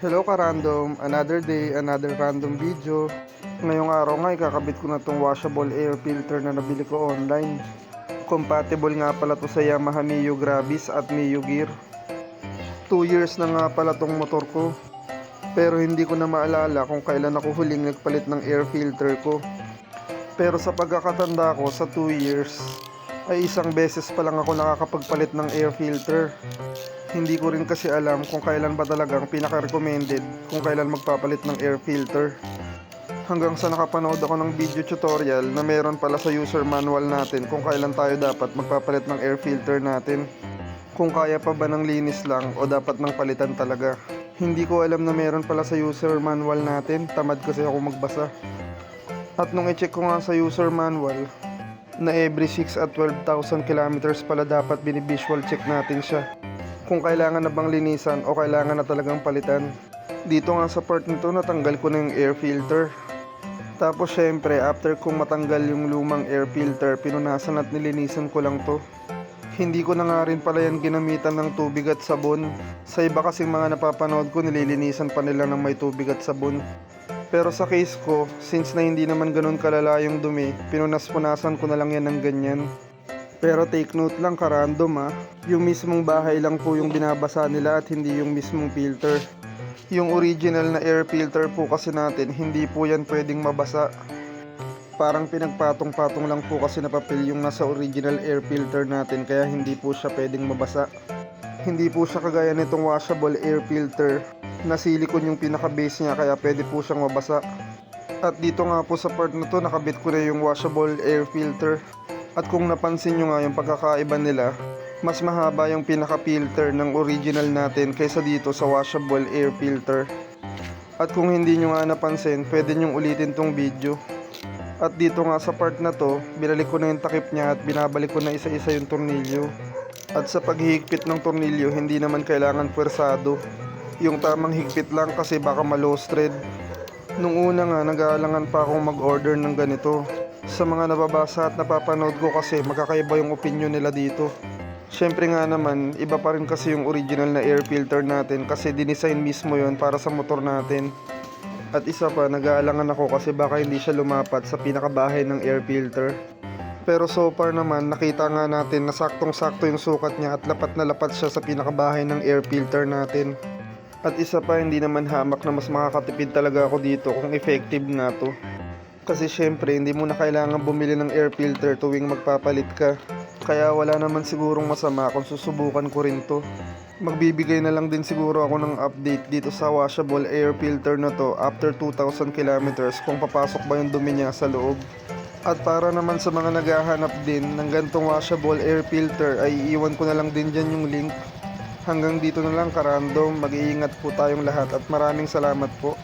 Hello ka-random, another day, another random video. Ngayong araw nga ikakabit ko na tong washable air filter na nabili ko online. Compatible nga pala to sa Yamaha Mio Gravis at Mio Gear. 2 years na nga pala tong motor ko. Pero hindi ko na maalala kung kailan ako huling nagpalit ng air filter ko. Pero sa pagkakatanda ko sa 2 years, ay isang beses pa lang ako nakakapagpalit ng air filter. Hindi ko rin kasi alam kung kailan ba talagang pinaka-recommended kung kailan magpapalit ng air filter. Hanggang sa nakapanood ako ng video tutorial na meron pala sa user manual natin kung kailan tayo dapat magpapalit ng air filter natin. Kung kaya pa ba ng linis lang o dapat ng palitan talaga. Hindi ko alam na meron pala sa user manual natin, tamad kasi ako magbasa. At nung i-check ko nga sa user manual, na every 6 at 12,000 kilometers pala dapat binivisual check natin siya. Kung kailangan na bang linisan o kailangan na talagang palitan. Dito nga sa part nito natanggal ko na yung air filter. Tapos syempre after kong matanggal yung lumang air filter, pinunasan at nilinisan ko lang to. Hindi ko na nga rin pala yan ginamitan ng tubig at sabon. Sa iba kasing mga napapanood ko nililinisan pa nila ng may tubig at sabon. Pero sa case ko, since na hindi naman ganun kalala yung dumi, pinunas-punasan ko na lang yan ng ganyan. Pero take note lang ka-random yung mismong bahay lang po yung binabasa nila at hindi yung mismong filter. Yung original na air filter po kasi natin, hindi po yan pwedeng mabasa. Parang pinagpatong-patong lang po kasi na papel yung nasa original air filter natin, kaya hindi po siya pwedeng mabasa. Hindi po siya kagaya nitong washable air filter na silicone yung pinaka-base niya, kaya pwede po siyang mabasa. At dito nga po sa part na to, nakabit ko na yung washable air filter. At kung napansin nyo nga yung pagkakaiba nila, mas mahaba yung pinaka-filter ng original natin kaysa dito sa washable air filter. At kung hindi nyo nga napansin, pwede nyong ulitin tong video. At dito nga sa part na to, binalik ko na yung takip niya at binabalik ko na isa-isa yung tornilyo. At sa paghihigpit ng tornilyo, hindi naman kailangan pwersado. Yung tamang higpit lang kasi baka ma-loose thread. Nung una nga, nag-aalangan pa akong mag-order ng ganito. Sa mga nababasa at napapanood ko kasi magkakaiba yung opinion nila dito. Syempre nga naman, iba pa rin kasi yung original na air filter natin kasi dinesign mismo yon para sa motor natin. At isa pa, nag-aalangan ako kasi baka hindi siya lumapat sa pinakabahay ng air filter. Pero so far naman, nakita nga natin na saktong-sakto yung sukat niya at lapat na lapat siya sa pinakabahay ng air filter natin. At isa pa, hindi naman hamak na mas makakatipid talaga ako dito kung effective nga to. Kasi syempre hindi mo na kailangan bumili ng air filter tuwing magpapalit ka. Kaya wala naman sigurong masama kung susubukan ko rin to. Magbibigay na lang din siguro ako ng update dito sa washable air filter na to after 2,000 kilometers kung papasok ba yung dumi niya sa loob. At para naman sa mga naghahanap din ng gantong washable air filter ay iiwan ko na lang din dyan yung link. Hanggang dito na lang ka-random, mag-iingat po tayong lahat at maraming salamat po.